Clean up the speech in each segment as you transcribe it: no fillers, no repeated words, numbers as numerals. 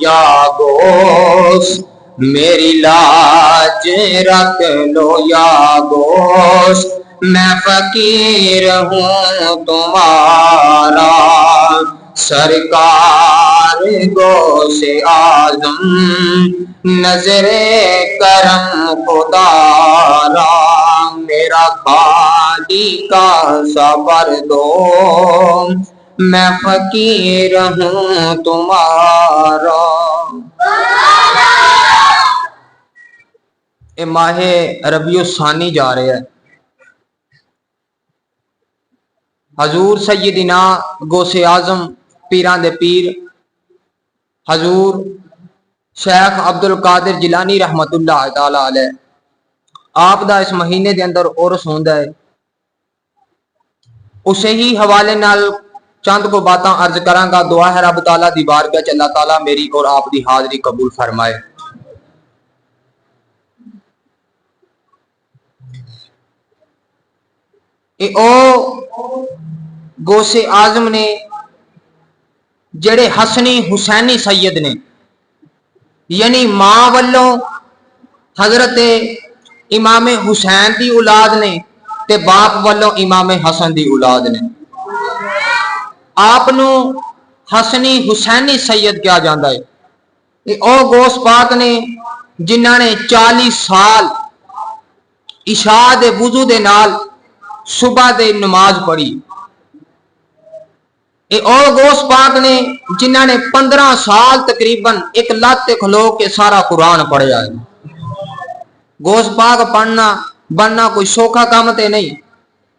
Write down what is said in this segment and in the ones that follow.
یا غوث میری لاج رکھ لو یا غوث میں فقیر ہوں تمہارا سرکار غوث اعظم نظر کرم خدا را میرا خالی کا صبر دو میں فقیر ہوں تمہارا۔ اے ماہ ربیع الثانی جا رہے ہیں، حضور سیدنا غوث اعظم پیران دے پیر حضور شیخ عبد القادر جیلانی رحمت اللہ تعالی علیہ آپ دا اس مہینے دے اندر عرس ہوندا ہے۔ اسے ہی حوالے نال چند کو باتاں عرض کراں گا، دعا ہے رب تعالیٰ دی بارگاہ وچ اللہ تعالیٰ میری اور آپ دی حاضری قبول فرمائے۔ اے او غوث اعظم نے جڑے حسنی حسینی سید نے، یعنی ماں والوں حضرت امام حسین دی اولاد نے تے باپ والوں امام حسن دی اولاد نے۔ آپ نو حسنی حسینی سید کیا جاندا ہے۔ اے او غوث پاک نے جنہاں نے 40 سال عشاء دے وضو دے نال صبح دے نماز پڑھی۔ اے او غوث پاک نے جنہاں نے 15 سال تقریباً ایک لات کھلو کے سارا قرآن پڑھیا ہے۔ غوث پاک پڑھنا بننا کوئی سوکھا کام تے نہیں،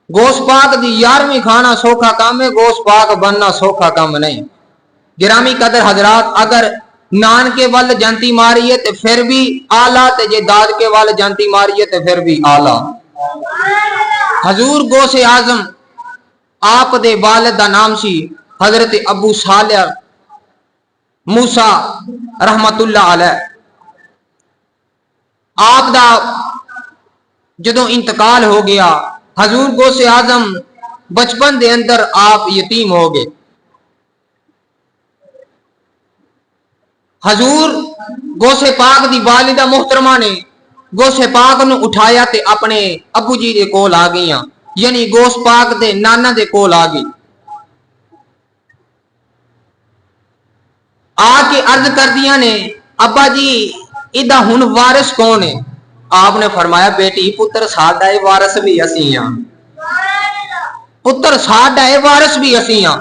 غوث پاک دی 11ویں کھانا سوکھا کام ہے، غوث پاک بننا سوکھا کام نہیں۔ گرامی قدر حضرات، اگر نان کے وال جانتی ماری ہے تے پھر بھی آلہ تے جے داد کے وال جانتی ماری ہے تے پھر بھی آلہ۔ حضور غوث اعظم آپ دے والد دا نام سی حضرت ابو صالح موسیٰ رحمت اللہ علیہ۔ آپ دا جدوں انتقال ہو گیا، حضور غوث اعظم بچپن دے اندر آپ یتیم ہو گئے۔ حضور غوث پاک دی والدہ محترمہ نے غوث پاک نو اٹھایا تے اپنے ابو جی دے کول آ گئیاں، یعنی غوث پاک دے نانا دے کول آ گئی۔ آ کے عرض کر دیا نے ابا جی ادھا ہن وارث کون ہے؟ آپ نے فرمایا بیٹی پتر ساڈا ہے وارث بھی اسی ہاں، پتر ساڈا ہے وارث بھی اسی ہاں۔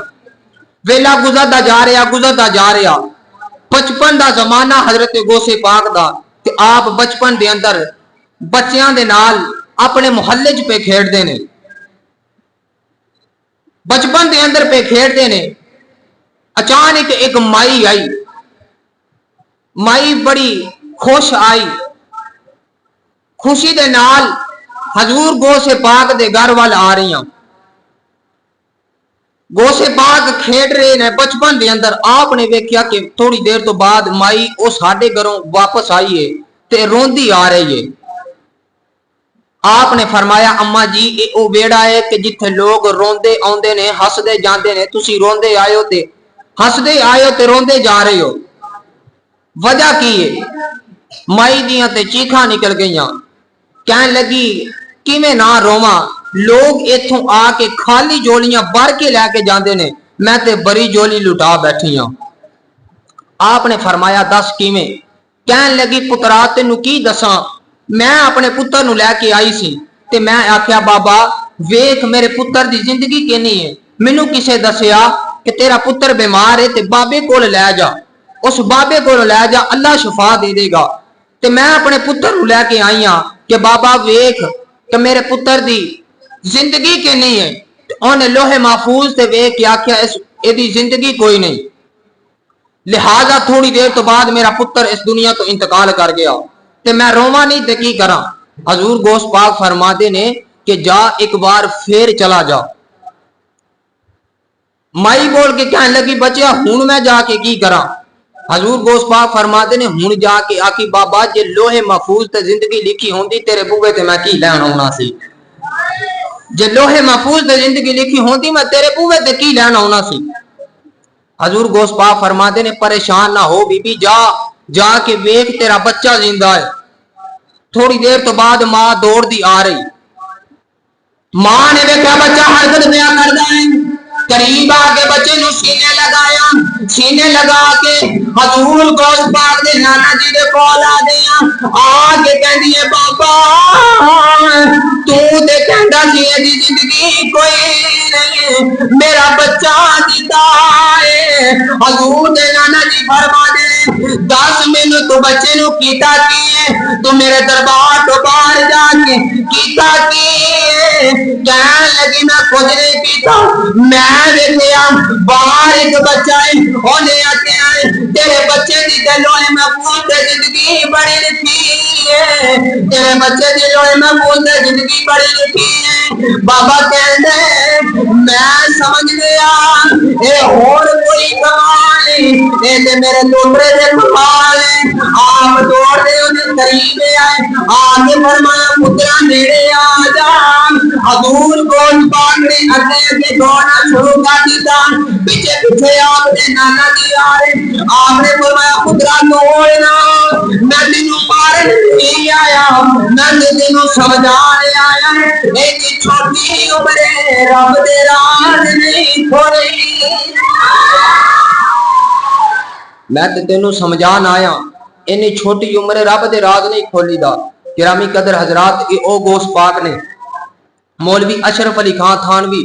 ویلا گزردا جا رہا 55 دا زمانہ حضرت غوث پاک دا، کہ آپ بچپن دے اندر بچیاں دے نال اپنے محلے چ پہ کھیڑ نے، بچپن دے اندر پہ کھیڑ نے۔ اچانک ایک مائی آئی، مائی بڑی خوش آئی، خوشی دے نال حضور غوث پاک دے گھر وال آ رہی ہیں۔ غوث پاک کھیڑ رہے نے بچپن دے اندر، آپ نے ویکھیا کہ تھوڑی دیر تو بعد مائی او ساڈے گھروں واپس آئی ہے تے روندی آ رہی ہے۔ آپ نے فرمایا اما جی اے او ویڑا ہے کہ جتھے لوگ روندے آندے نے ہسدے جاندے نے، تسی روندے آئے ہو تے ہسدے آئے ہو تے روندے جا رہے ہو، وجہ کی ہے؟ مائی دیاں تے چیخاں نکل گئیاں، کہنے لگی کیویں نہ روواں، لوگ ایتھوں آ کے خالی جولیاں بھر کے لے کے جاندے نے، میں تے بڑی جولی لٹا بیٹھی ہوں۔ آپ نے فرمایا دس کیویں؟ کہنے لگی پترا تینوں کی دساں، میں اپنے پتر نو لے کے آئی سی تے میں آکھیا بابا ویکھ میرے پتر دی زندگی کینی ہے، مینوں کسے دسیا کہ تیرا پتر بیمار ہے تے بابے کول لے جا، اس بابے کول لے جا اللہ شفا دے دے گا۔ تے میں اپنے پتر نو لے کے آئی ہاں کہ بابا ویکھ کہ میرے پتر دی زندگی کینی ہے، انہیں لوہے محفوظ تے ویکھ کے آکھیا ایدی زندگی کوئی نہیں، لہذا تھوڑی دیر تو بعد میرا پتر اس دنیا تو انتقال کر گیا تے میں روواں نہیں تے کی کراں۔ حضور غوث پاک فرماتے نے کہ جا ایک بار پھر چلا جا۔ مائی بول کے کہنے لگی بچیا ہون میں جا کے کی کراں؟ حضور غوث پاک فرماتے نے ہون جا کے آکی بابا جے لوہے محفوظ تے زندگی لکھی ہوندی تیرے بوے تے میں کی لین ہونا سی، جے لوہے محفوظ تے زندگی لکھی ہوندی میں تیرے بوے تے کی لین ہونا سی۔ حضور گوس پاک فرماتے نے پریشان نہ ہو بی بی، جا جا کے ویک تیرا بچہ زندہ ہے۔ تھوڑی دیر تو بعد ماں دوڑ دی آ رہی، ماں نے دیکھا بچہ حرکت پیا کردا ہے، قریب آ کے بچے نو سینے لگایا، سینے لگا کے حضور گوس پاک دے نانا جی دے کول آ گیا، آ کے کہندی ہے بابا تو تے کہندا سی دی زندگی کوئی نہیں، میرا بچہ زندہ ہے۔ حضور دے نانا جی فرما دے دس مینوں تو بچے نو کیتا کی ہے، تو میرے دربار تو باہر جا کے کیتا کی ہے؟ کہنے لگی میں کچھ نہیں کیتا، میں دیکھیا باہر ایک بچہ ہے اونے آکھیا ہے تیرے بچے دی لوہے محفوظ تے زندگی بڑی لکھی ہے، تیرے بچے دی لوہے محفوظ تے زندگی بڑی لکھی ہے۔ بابا کہندے میں سمجھ گیا اے ہور کوئی کمال نہیں، اے تے میرے دوترے دے کمال ہے۔ آپ دوڑ دے انہیں قریب آئے، آگے فرمایا پترا نیڑے آ جا۔ حضور گوش پاک نے اگے اگے دوڑنا شروع کر دیتا، پیچھے پیچھے آپ نے نانا جی آ رہے، آپ نے فرمایا پترا دوڑنا، میں تینوں مارن نہیں آیا، میں تینوں سمجھانے آیا، ایک چھوٹی عمر رب دے راز نہیں کھولی، میں تینوں سمجھان آیا، اینی چھوٹی عمر رب دے راز نہیں کھولی دا۔ گرامی قدر حضرات، او گوس پاک نے مولوی اشرف علی خان تھانوی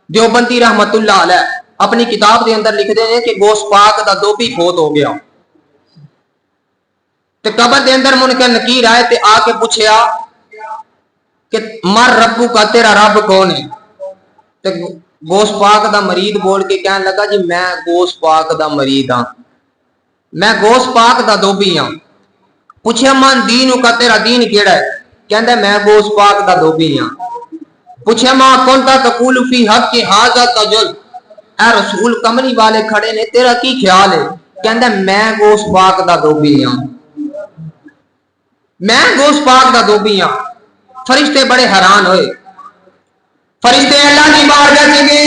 دیوبندی رحمت اللہ علیہ اپنی کتاب دے اندر لکھ دے ہیں کہ گوس پاک دا دوبی فوت ہو گیا، تے قبر دے اندر منکر نکیر آئے تے آ کے پوچھیا کہ مر ربو کا تیرا رب کون ہے؟ تے گوس پاک دا مرید بول کے کہنے لگا جی میں گوس پاک دا مرید ہاں، میں گوس پاک دا دوبی ہاں۔ پوچھیا مان دین کا تیرا دین کیڑا ہے؟ کہندا میں گوس پاک دا دوبی ہاں۔ پوچھا ماں کونتا تقول فی حق کی حاضر تجل، اے رسول کملی والے کھڑے نے تیرا کی خیال ہے؟ کہندا میں گوس پاک دا دوبی ہاں، میں گوس پاک دا دوبی ہاں۔ فرشتے بڑے حیران ہوئے، فرشتے اللہ کی بارگاہ چ گئے،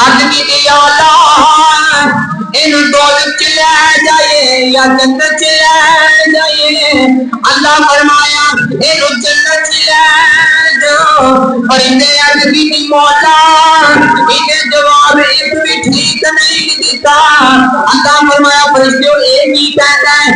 عرض کی تھی یا اللہ انہوں دولت چ لے جائے یا جنت چ لے جائے؟ اللہ فرمایا انہوں جنت چ لے جاؤ۔ فرشتے عرض کی تھی مولا انہیں جواب ایک بھی ٹھیک نہیں دیتا۔ اللہ فرمایا فرشتوں ایک ہی کہتا ہے،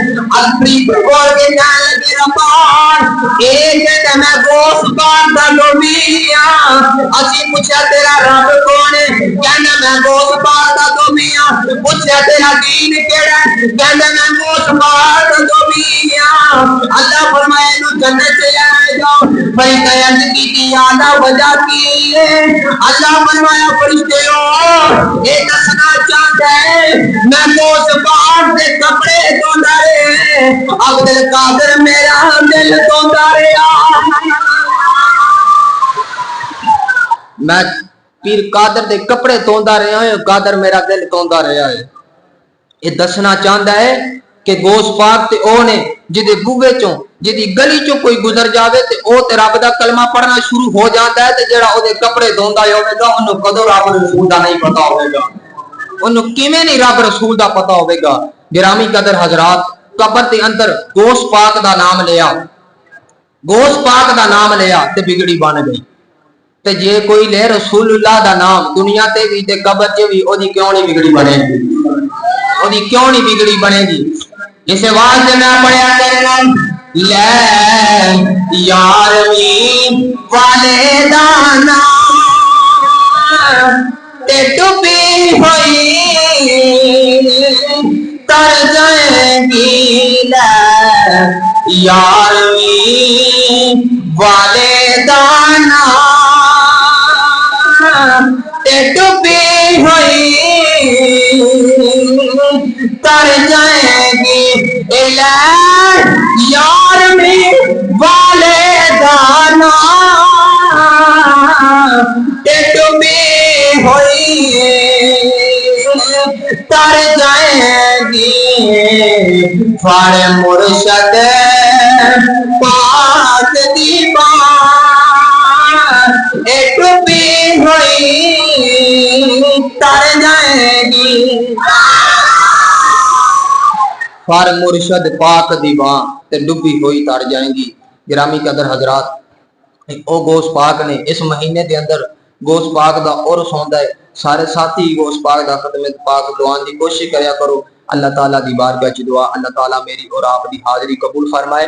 فرشتے بول کے کہنے لگے ربان ایک کہتا میں گوس پاک دا دوبی ہاں۔ اسی پوچھا تیرا رب کون ہے؟ کہنا میں گوس پاک دا دوبی ہاں۔ پوچھا تیرا دین کیڑا ہے؟ کہنا میں گوس پاک دا دوبی ہاں۔ اللہ فرمایا انہوں جنت سے لے جاؤ۔ فرشتے عرض کی تھی یادہ وجہ کی ہے؟ اللہ فرمایا فرشتوں یہ دسنا چاہتا ہے میں گوس پاک دے کپڑے دھوندا رہے، عبد القادر میرا دل دھوندا رہا، میں پیر قادر دے کپڑے دھوندا رہا ہے، قادر میرا دل دھوندا رہا ہے۔ یہ دسنا چاہتا ہے کہ گوس پاک تے او نے جدے بوے چوں جدی گلی چوں کوئی گزر جاوے تے او تے رب دا کلمہ پڑھنا شروع ہو جاتا ہے، تے جڑا او دے کپڑے دھوندا ہوے گا انہوں کدوں رب رسول دا نہیں پتا ہوے گا، انہوں کیویں نہیں رب رسول دا پتا ہوے گا۔ گرامی قدر حضرات، قبر دے اندر گوس پاک دا نام لیا، گوس پاک دا نام لیا تے بگڑی بن گئی۔ تے جے کوئی لے رسول اللہ دا نام دنیا تے بھی تے قبر چ بھی او دی کیوں نہیں بگڑی بنے گی؟ او دی کیوں نہیں بگڑی بنے گی؟ اسے واسطے میں پڑھیا کرنا لے یارویں والے دا نام تے ڈوبی ہوئی تر جائے گی، لے یارویں والے دا نام تے ڈوبی ہوئی تر جائے گی، یارویں والے دا نام تے ڈوبی ہوئی تر جائے گی، فار مرشد پاک دی بات اے ڈوبی ہوئی تر جائے گی فار مرشد پاک دی باں تے ڈبی ہوئی تر جائیں گی۔ گرامی قدر حضرات، او گوشت پاک نے اس مہینے دے اندر گوشت پاک دا عرس ہوندا ہے، سارے ساتھی گوشت پاک دا ختم پاک دعان دی کوشش کریا کرو۔ اللہ تعالیٰ دی بارگاہ چ دعا اللہ تعالیٰ میری اور آپ دی حاضری قبول فرمائے۔